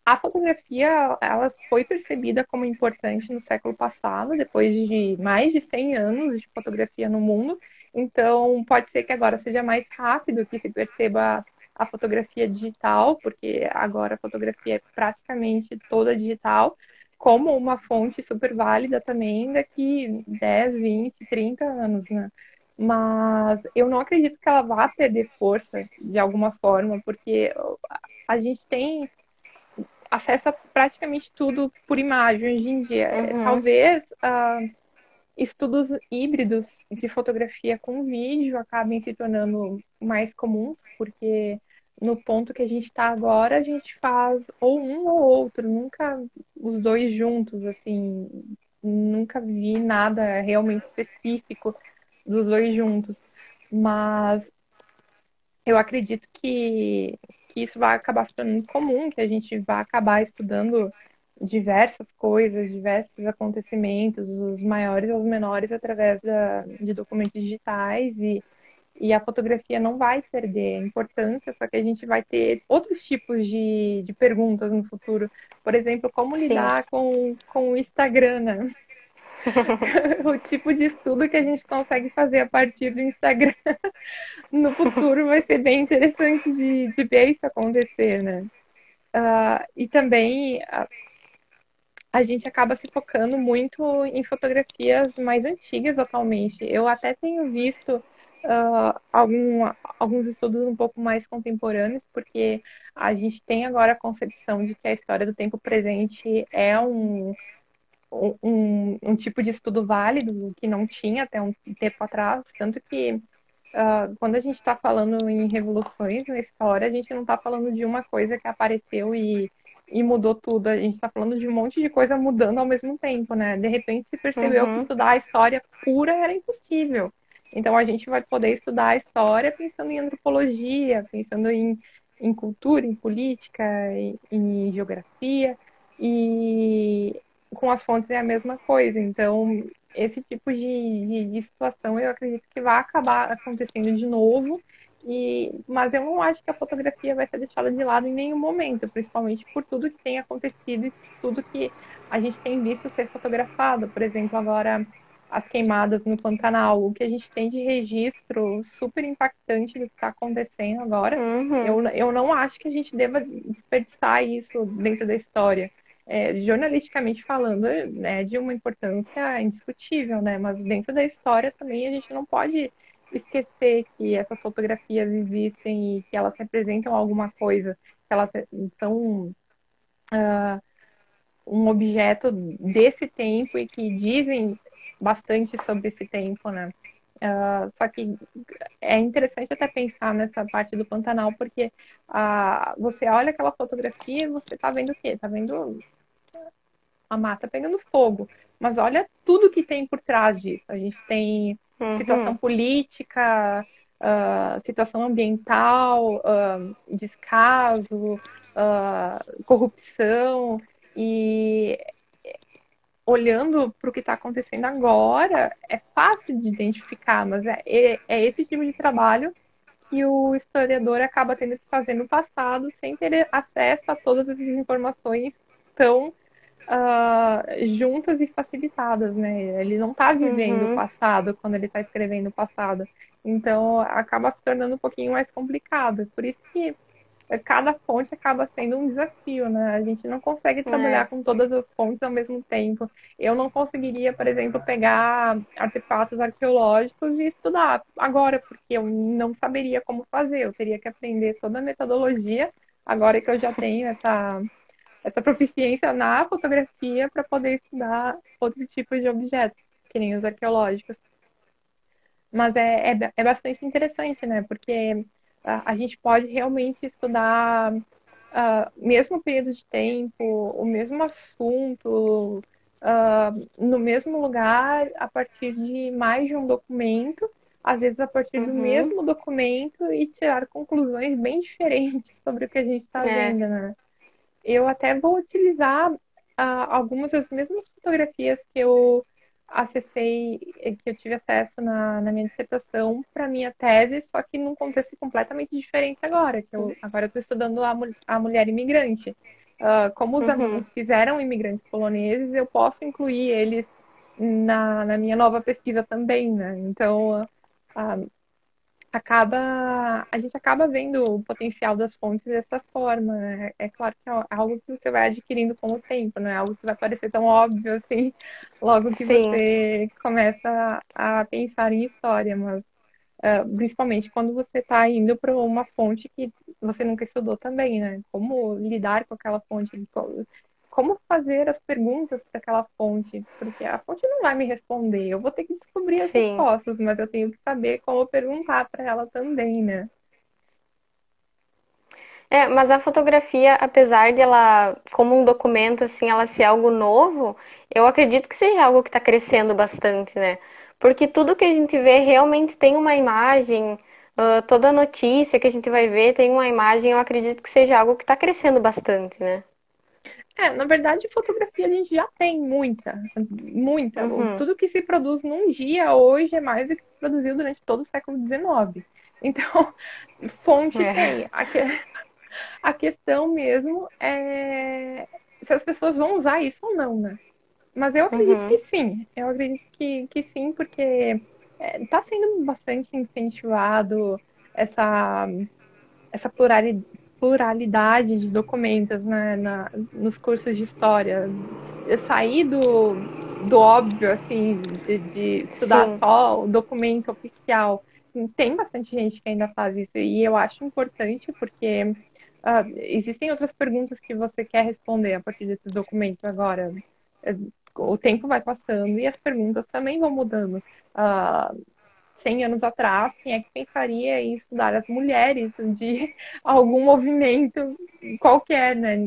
A fotografia, ela foi percebida como importante no século passado, depois de mais de 100 anos de fotografia no mundo. Então, pode ser que agora seja mais rápido que se perceba a fotografia digital, porque agora a fotografia é praticamente toda digital, como uma fonte super válida também daqui 10, 20, 30 anos, né? Mas eu não acredito que ela vá perder força de alguma forma, porque a gente tem acessa praticamente tudo por imagem hoje em dia.
Uhum.
Talvez estudos híbridos de fotografia com vídeo acabem se tornando mais comuns, porque no ponto que a gente está agora, a gente faz ou um ou outro, nunca os dois juntos, assim, nunca vi nada realmente específico dos dois juntos. Mas eu acredito que isso vai acabar se tornando comum, que a gente vai acabar estudando diversas coisas, diversos acontecimentos, os maiores aos menores, através de documentos digitais, e a fotografia não vai perder a importância, só que a gente vai ter outros tipos de perguntas no futuro. Por exemplo, como
Sim.
lidar com o Instagram, né? O tipo de estudo que a gente consegue fazer a partir do Instagram no futuro vai ser bem interessante de ver isso acontecer, né? E também a gente acaba se focando muito em fotografias mais antigas atualmente. Eu até tenho visto alguns estudos um pouco mais contemporâneos, porque a gente tem agora a concepção de que a história do tempo presente é um tipo de estudo válido que não tinha até um tempo atrás, tanto que quando a gente está falando em revoluções na história, a gente não está falando de uma coisa que apareceu e mudou tudo, a gente está falando de um monte de coisa mudando ao mesmo tempo, né? De repente se percebeu que
Uhum.
estudar a história pura era impossível. Então a gente vai poder estudar a história pensando em antropologia, pensando em cultura, em política, em geografia, e com as fontes é a mesma coisa. Então, esse tipo de situação eu acredito que vai acabar acontecendo de novo, mas eu não acho que a fotografia vai ser deixada de lado em nenhum momento, principalmente por tudo que tem acontecido e tudo que a gente tem visto ser fotografado. Por exemplo, agora as queimadas no Pantanal, o que a gente tem de registro super impactante do que está acontecendo agora,
Uhum.
eu não acho que a gente deva desperdiçar isso dentro da história. Jornalisticamente falando, é de uma importância indiscutível, né? Mas dentro da história também a gente não pode esquecer que essas fotografias existem e que elas representam alguma coisa, que elas são um objeto desse tempo e que dizem bastante sobre esse tempo, né? Só que é interessante até pensar nessa parte do Pantanal, porque você olha aquela fotografia e você está vendo o quê? Está vendo a mata pegando fogo. Mas olha tudo que tem por trás disso. A gente tem situação
Uhum.
política, situação ambiental, descaso, corrupção. E olhando para o que está acontecendo agora, é fácil de identificar, mas é esse tipo de trabalho que o historiador acaba tendo que fazer no passado sem ter acesso a todas essas informações tão juntas e facilitadas, né? Ele não está vivendo o
Uhum.
passado quando ele está escrevendo o passado. Então, acaba se tornando um pouquinho mais complicado. Por isso que cada fonte acaba sendo um desafio, né? A gente não consegue trabalhar
É.
com todas as fontes ao mesmo tempo. Eu não conseguiria, por exemplo, pegar artefatos arqueológicos e estudar agora, porque eu não saberia como fazer. Eu teria que aprender toda a metodologia, agora que eu já tenho essa proficiência na fotografia para poder estudar outros tipos de objetos, que nem os arqueológicos. Mas é bastante interessante, né? Porque a gente pode realmente estudar mesmo período de tempo, o mesmo assunto, no mesmo lugar, a partir de mais de um documento, às vezes a partir do
Uhum.
mesmo documento e tirar conclusões bem diferentes sobre o que a gente está
É.
vendo, né? Eu até vou utilizar algumas das mesmas fotografias que eu acessei, que eu tive acesso na minha dissertação para minha tese, só que num contexto completamente diferente agora, agora eu estou estudando a mulher imigrante. Como os
Uhum.
alunos fizeram imigrantes poloneses, eu posso incluir eles na minha nova pesquisa também, né? Então, a gente acaba vendo o potencial das fontes dessa forma, né? É claro que é algo que você vai adquirindo com o tempo, não é algo que vai parecer tão óbvio assim, logo que
Sim.
você começa a pensar em história, mas principalmente quando você está indo para uma fonte que você nunca estudou também, né? Como lidar com aquela fonte, como fazer as perguntas para aquela fonte, porque a fonte não vai me responder, eu vou ter que descobrir as
Sim.
respostas, mas eu tenho que saber como perguntar para ela também, né?
É, mas a fotografia, apesar de ela, como um documento, assim, ela ser algo novo, eu acredito que seja algo que está crescendo bastante, né? Porque tudo que a gente vê realmente tem uma imagem, toda notícia que a gente vai ver tem uma imagem, eu acredito que seja algo que está crescendo bastante, né?
Na verdade, fotografia a gente já tem muita, muita.
Uhum.
Tudo que se produz num dia hoje é mais do que se produziu durante todo o século XIX. Então, fonte
É.
tem. A questão mesmo é se as pessoas vão usar isso ou não, né? Mas eu acredito que
Uhum.
sim. Eu acredito que sim, porque está sendo bastante incentivado essa, essa pluralidade de documentos, né, nos cursos de história. Sair do óbvio, assim, de estudar
Sim.
só o documento oficial tem bastante gente que ainda faz isso, e eu acho importante porque existem outras perguntas que você quer responder a partir desses documentos agora. É, o tempo vai passando e as perguntas também vão mudando. 100 anos atrás, quem é que pensaria em estudar as mulheres de algum movimento qualquer, né?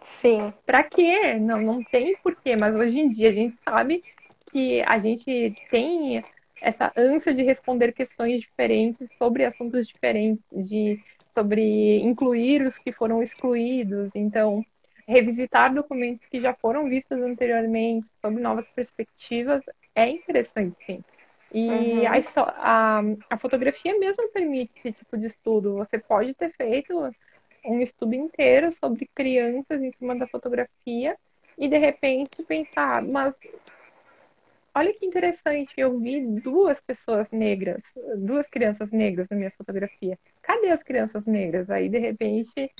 Sim.
Para quê? Não tem porquê, mas hoje em dia a gente sabe que a gente tem essa ânsia de responder questões diferentes sobre assuntos diferentes, sobre incluir os que foram excluídos. Então, revisitar documentos que já foram vistos anteriormente, sob novas perspectivas, é interessante, sim. E
Uhum.
a fotografia mesmo permite esse tipo de estudo. Você pode ter feito um estudo inteiro sobre crianças em cima da fotografia e de repente pensar, mas olha que interessante, eu vi duas pessoas negras, duas crianças negras na minha fotografia. Cadê as crianças negras? Aí de repente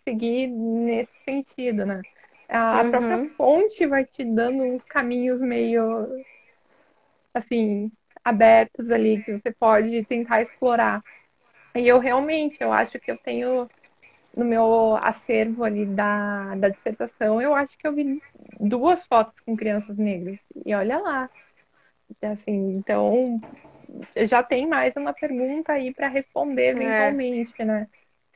seguir nesse sentido, né? A própria
Uhum.
fonte vai te dando uns caminhos meio assim abertos ali que você pode tentar explorar. E eu realmente, eu acho que eu tenho no meu acervo ali da dissertação, eu acho que eu vi duas fotos com crianças negras. E olha lá, assim, então já tem mais uma pergunta aí para responder
É.
eventualmente, né?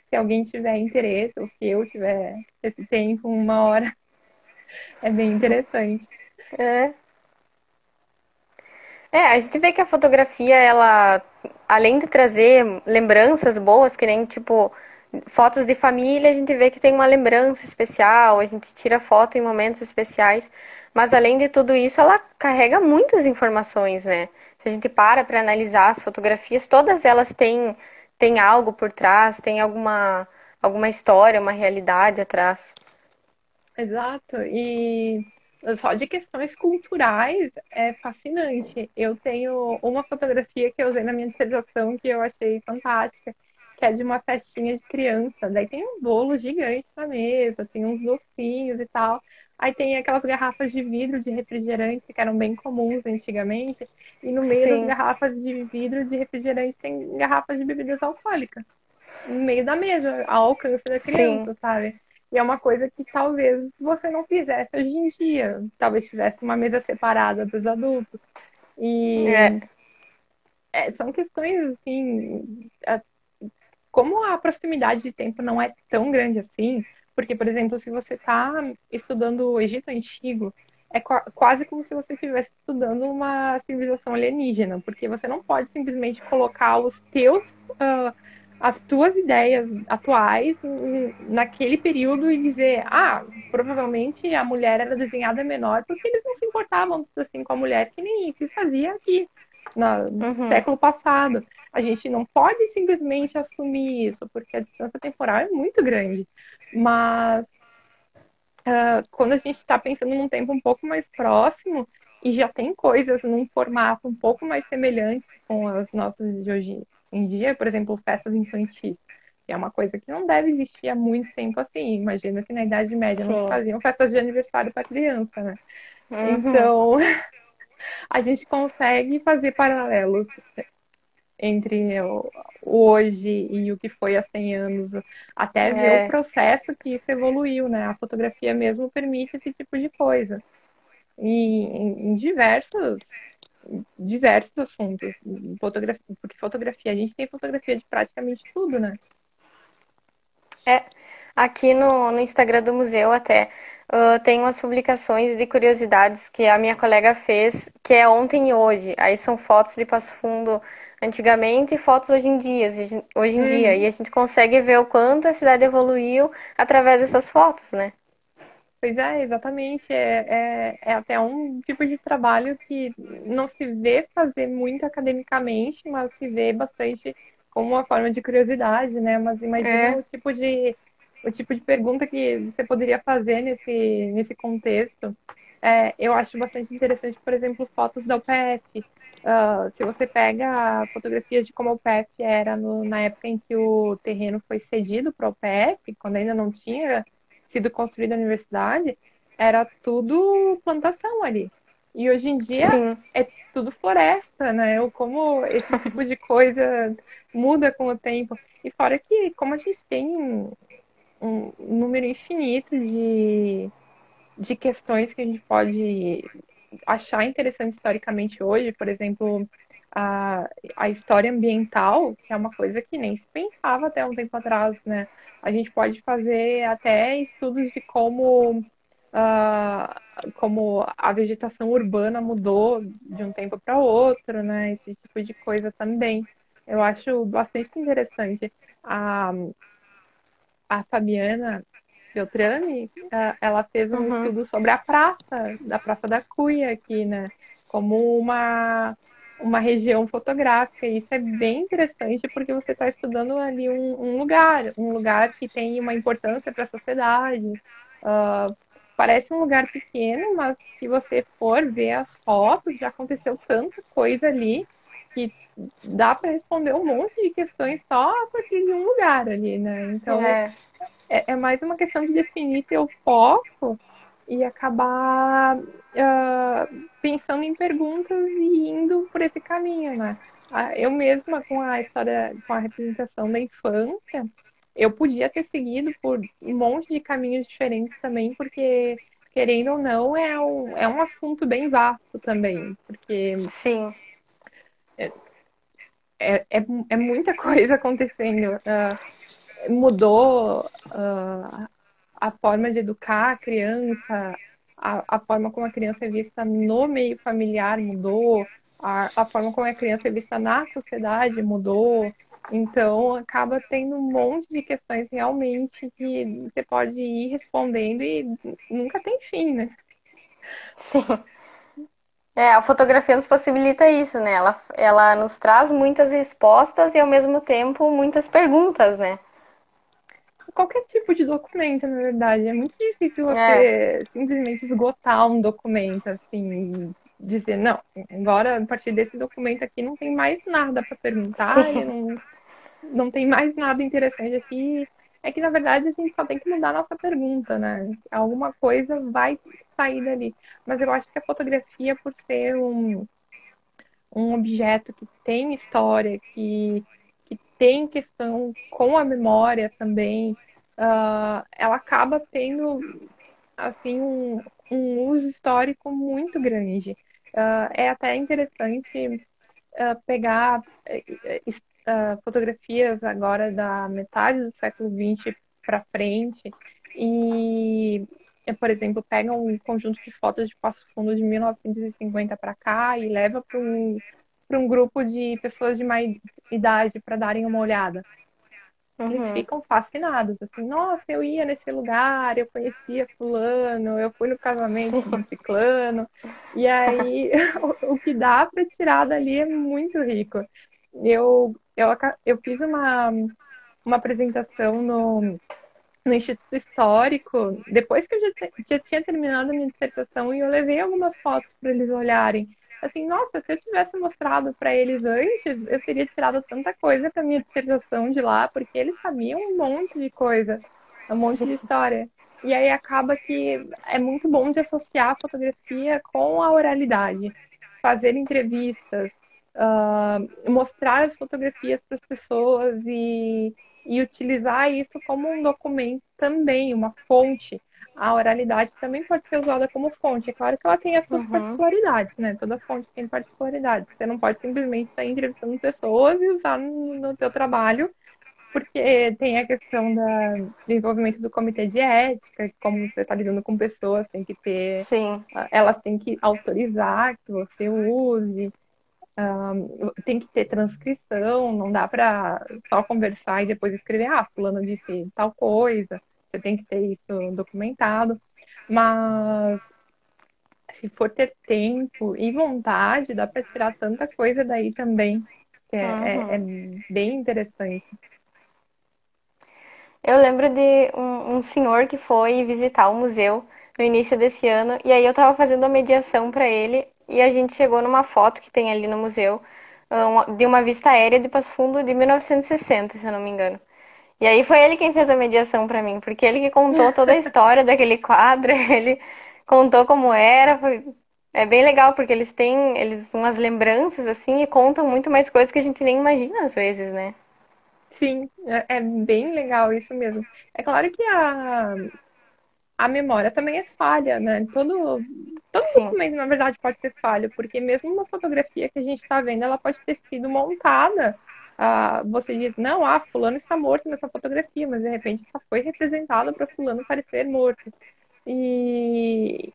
Se alguém tiver interesse, ou se eu tiver esse tempo, uma hora, é bem interessante.
É. É, a gente vê que a fotografia, ela, além de trazer lembranças boas, que nem, tipo, fotos de família, a gente vê que tem uma lembrança especial, a gente tira foto em momentos especiais, mas além de tudo isso, ela carrega muitas informações, né? Se a gente para analisar as fotografias, todas elas têm algo por trás, tem alguma história, uma realidade atrás.
Exato. E só de questões culturais é fascinante. Eu tenho uma fotografia que eu usei na minha dissertação que eu achei fantástica, que é de uma festinha de criança. Daí tem um bolo gigante na mesa, tem uns docinhos e tal. Aí tem aquelas garrafas de vidro de refrigerante que eram bem comuns antigamente, e no meio das
Sim,
garrafas de vidro de refrigerante tem garrafas de bebidas alcoólicas no meio da mesa, ao alcance da
sim,
criança, sabe? E é uma coisa que talvez você não fizesse hoje em dia. Talvez tivesse uma mesa separada dos adultos.
é,
E são questões, assim, como a proximidade de tempo não é tão grande assim, porque, por exemplo, se você está estudando o Egito Antigo, é quase como se você estivesse estudando uma civilização alienígena, porque você não pode simplesmente colocar as tuas ideias atuais naquele período e dizer, provavelmente a mulher era desenhada menor, porque eles não se importavam assim com a mulher que nem se fazia aqui no
uhum,
século passado. A gente não pode simplesmente assumir isso, porque a distância temporal é muito grande. Mas quando a gente está pensando num tempo um pouco mais próximo e já tem coisas num formato um pouco mais semelhante com as nossas de hoje em dia, por exemplo, festas infantis, que é uma coisa que não deve existir há muito tempo assim. Imagina que na Idade Média não se
sim,
faziam festas de aniversário para criança, né?
uhum,
Então, a gente consegue fazer paralelos entre o hoje e o que foi há 100 anos, até ver o
é.
processo que isso evoluiu, né? A fotografia mesmo permite esse tipo de coisa. E em diversos assuntos. Porque fotografia, a gente tem fotografia de praticamente tudo, né?
É, aqui no Instagram do museu até tem umas publicações de curiosidades que a minha colega fez, que é ontem e hoje. Aí são fotos de Passo Fundo antigamente e fotos hoje em dia. E
Uhum.
a gente consegue ver o quanto a cidade evoluiu através dessas fotos, né?
Pois é, exatamente. É até um tipo de trabalho que não se vê fazer muito academicamente, mas se vê bastante como uma forma de curiosidade, né? Mas imagina
É,
o tipo de pergunta que você poderia fazer nesse contexto. Eu acho bastante interessante, por exemplo, fotos da UPF. Se você pega fotografias de como a UPF era na época em que o terreno foi cedido para a UPF, quando ainda não tinha sido construída a universidade, era tudo plantação ali. E hoje em dia
sim.
tudo floresta, né? Ou como esse tipo de coisa muda com o tempo. E fora que, como a gente tem um número infinito de questões que a gente pode achar interessante historicamente hoje, por exemplo, a história ambiental, que é uma coisa que nem se pensava até um tempo atrás, né? A gente pode fazer até estudos de como a vegetação urbana mudou de um tempo para outro, né? Esse tipo de coisa também. Eu acho bastante interessante. A, a Fabiana Beltrame, ela fez um
Uhum.
estudo sobre a praça, da Praça da Cunha aqui, né? Como uma região fotográfica. E isso é bem interessante porque você está estudando ali um lugar que tem uma importância para a sociedade. Parece um lugar pequeno, mas se você for ver as fotos, já aconteceu tanta coisa ali que dá para responder um monte de questões só a partir de um lugar ali, né? Então,
É,
é mais uma questão de definir teu foco e acabar pensando em perguntas e indo por esse caminho, né? Eu mesma, com a história, com a representação da infância, eu podia ter seguido por um monte de caminhos diferentes também, porque, querendo ou não, é um assunto bem vasto também, porque
sim.
é muita coisa acontecendo. Mudou a forma de educar a criança, a forma como a criança é vista no meio familiar mudou, a forma como a criança é vista na sociedade mudou. Então, acaba tendo um monte de questões realmente que você pode ir respondendo e nunca tem fim, né?
Sim. A fotografia nos possibilita isso, né? Ela nos traz muitas respostas e ao mesmo tempo muitas perguntas, né?
Qualquer tipo de documento, na verdade. É muito difícil
É,
você simplesmente esgotar um documento, assim, dizer, não, agora a partir desse documento aqui não tem mais nada para perguntar,
sim,
não tem mais nada interessante aqui. É que, na verdade, a gente só tem que mudar a nossa pergunta, né? Alguma coisa vai sair dali. Mas eu acho que a fotografia, por ser um objeto que tem história, que tem questão com a memória também, ela acaba tendo assim um uso histórico muito grande. É até interessante pegar fotografias agora da metade do século XX para frente e, por exemplo, pega um conjunto de fotos de Passo Fundo de 1950 para cá e leva para um grupo de pessoas de mais idade para darem uma olhada. Eles
uhum,
ficam fascinados, assim, nossa, eu ia nesse lugar, eu conhecia fulano, eu fui no casamento
sim,
do ciclano, e aí o que dá para tirar dali é muito rico. Eu fiz uma apresentação no Instituto Histórico, depois que eu já tinha terminado a minha dissertação, e eu levei algumas fotos para eles olharem. Assim, nossa, se eu tivesse mostrado para eles antes, eu teria tirado tanta coisa para minha dissertação de lá, porque eles sabiam um monte de coisa, um monte
sim,
de história. E aí acaba que é muito bom de associar a fotografia com a oralidade, fazer entrevistas, mostrar as fotografias para as pessoas e utilizar isso como um documento também, uma fonte. A oralidade também pode ser usada como fonte. É claro que ela tem as suas
uhum,
particularidades, né? Toda fonte tem particularidades. Você não pode simplesmente estar entrevistando pessoas e usar no teu trabalho, porque tem a questão do envolvimento do comitê de ética, como você está lidando com pessoas, tem que ter,
sim,
elas têm que autorizar que você use, tem que ter transcrição, não dá para só conversar e depois escrever, fulano disse tal coisa, você tem que ter isso documentado. Mas se for ter tempo e vontade, dá para tirar tanta coisa daí também, que é
uhum.
bem interessante.
Eu lembro de um senhor que foi visitar o museu no início desse ano, e aí eu tava fazendo a mediação pra ele, e a gente chegou numa foto que tem ali no museu, de uma vista aérea de Passo Fundo de 1960, se eu não me engano. E aí foi ele quem fez a mediação pra mim, porque ele que contou toda a história daquele quadro, ele contou como era, foi... É bem legal porque eles têm umas lembranças assim e contam muito mais coisas que a gente nem imagina às vezes, né?
Sim, é bem legal isso mesmo. É claro que a memória também é falha, né? Todo
Sim,
documento, na verdade, pode ser falho, porque mesmo uma fotografia que a gente está vendo, ela pode ter sido montada. Você diz, não, fulano está morto nessa fotografia, mas de repente só foi representado para fulano parecer morto. E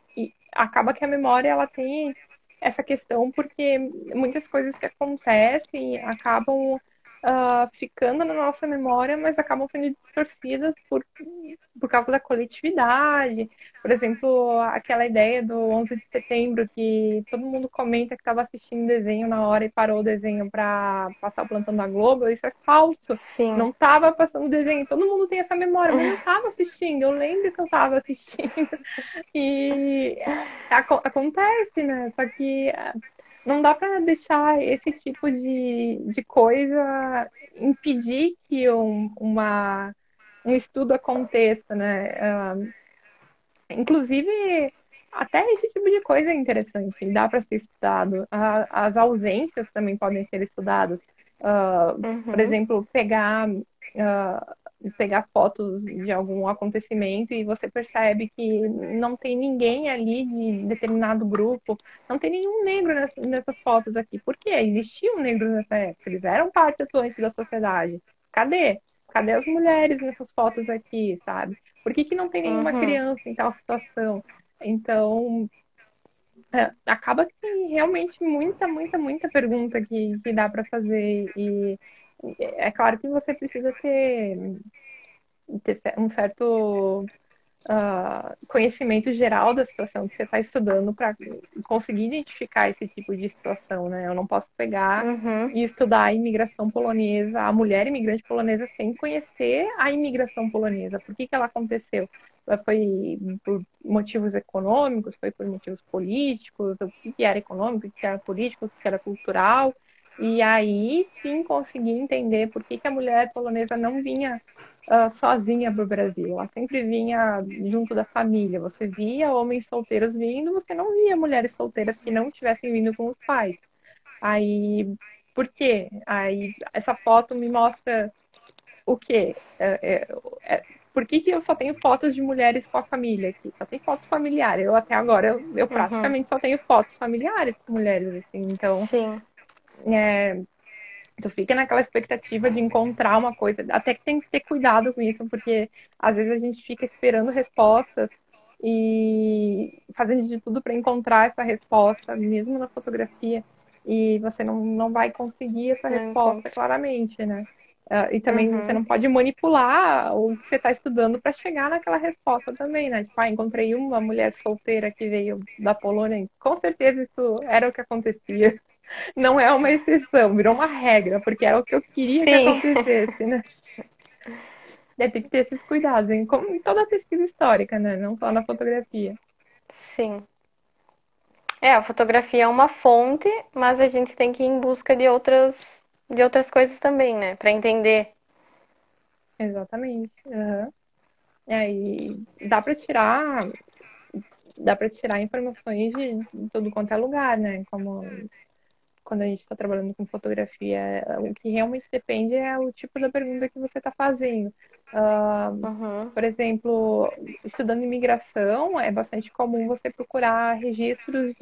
acaba que a memória ela tem essa questão porque muitas coisas que acontecem acabam ficando na nossa memória, mas acabam sendo distorcidas por causa da coletividade. Por exemplo, aquela ideia do 11 de setembro, que todo mundo comenta que estava assistindo desenho na hora e parou o desenho para passar o plantão da Globo, isso é falso.
sim.
Não estava passando desenho, todo mundo tem essa memória, mas eu estava assistindo, eu lembro que eu estava assistindo. E acontece, né? Só que não dá para deixar esse tipo de coisa impedir que um estudo aconteça, né? Inclusive, até esse tipo de coisa é interessante, dá para ser estudado. As ausências também podem ser estudadas. Ah, por
Uhum.
exemplo, pegar fotos de algum acontecimento e você percebe que não tem ninguém ali de determinado grupo, não tem nenhum negro nessas fotos aqui. Por quê? Existiam negros nessa época, eles eram parte atuante da sociedade. Cadê? Cadê as mulheres nessas fotos aqui, sabe? Por que não tem nenhuma
Uhum.
criança em tal situação? Então, acaba que tem realmente muita pergunta que dá para fazer. E é claro que você precisa ter um certo conhecimento geral da situação que você está estudando para conseguir identificar esse tipo de situação, né? Eu não posso pegar
Uhum.
e estudar a imigração polonesa, a mulher imigrante polonesa, sem conhecer a imigração polonesa. Por que ela aconteceu? Foi por motivos econômicos, foi por motivos políticos, o que era econômico, o que era político, o que era cultural. E aí sim conseguir entender por que a mulher polonesa não vinha sozinha para o Brasil. Ela sempre vinha junto da família. Você via homens solteiros vindo, você não via mulheres solteiras que não tivessem vindo com os pais. Aí, por quê? Aí, essa foto me mostra o quê? Por que eu só tenho fotos de mulheres com a família aqui? Só tem fotos familiares. Eu até agora, eu
Uhum.
praticamente só tenho fotos familiares com mulheres, assim. Então,
Sim.
é, tu fica naquela expectativa de encontrar uma coisa, até que tem que ter cuidado com isso, porque às vezes a gente fica esperando respostas e fazendo de tudo para encontrar essa resposta, mesmo na fotografia, e você não vai conseguir essa
Não
resposta
encontro.
claramente, né? E também você
Uhum.
não pode manipular o que você está estudando para chegar naquela resposta também, né? Tipo, encontrei uma mulher solteira que veio da Polônia, com certeza isso era o que acontecia. Não é uma exceção, virou uma regra, porque era o que eu queria que
Sim,
acontecesse, né? Tem que ter esses cuidados, hein? Como em toda a pesquisa histórica, né? Não só na fotografia.
sim. É, a fotografia é uma fonte, mas a gente tem que ir em busca de outras coisas também, né? Pra entender.
Exatamente. Uhum. E aí dá para tirar informações de todo quanto é lugar, né? Como quando a gente está trabalhando com fotografia, o que realmente depende é o tipo da pergunta que você está fazendo.
Uhum.
Por exemplo, estudando imigração, é bastante comum você procurar registros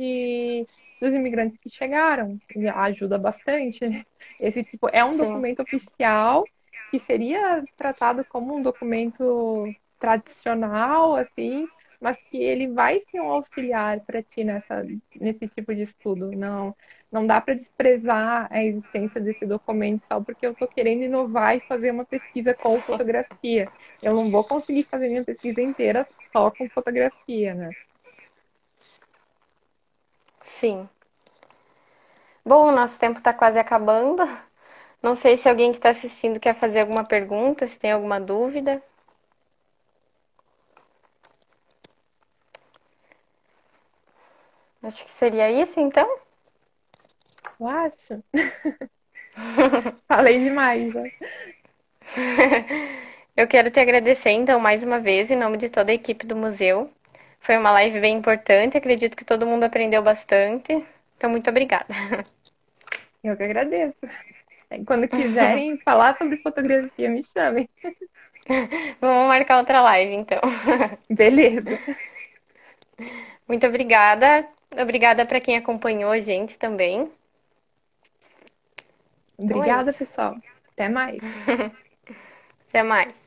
dos imigrantes que chegaram. E ajuda bastante, né? Esse tipo é um
Sim.
documento oficial que seria tratado como um documento tradicional, assim, mas que ele vai ser um auxiliar para ti nesse tipo de estudo. Não dá para desprezar a existência desse documento só porque eu estou querendo inovar e fazer uma pesquisa com
Sim.
fotografia. Eu não vou conseguir fazer minha pesquisa inteira só com fotografia, né?
Sim. Bom, o nosso tempo está quase acabando. Não sei se alguém que está assistindo quer fazer alguma pergunta, se tem alguma dúvida. Acho que seria isso, então.
Eu acho. Falei demais já.
Eu quero te agradecer, então, mais uma vez, em nome de toda a equipe do museu. Foi uma live bem importante, acredito que todo mundo aprendeu bastante. Então, muito obrigada.
Eu que agradeço. Quando quiserem falar sobre fotografia, me chamem.
Vamos marcar outra live, então.
Beleza.
Muito obrigada. Obrigada para quem acompanhou a gente também. Então é
Obrigada,
isso.
pessoal. Até mais.
Até mais.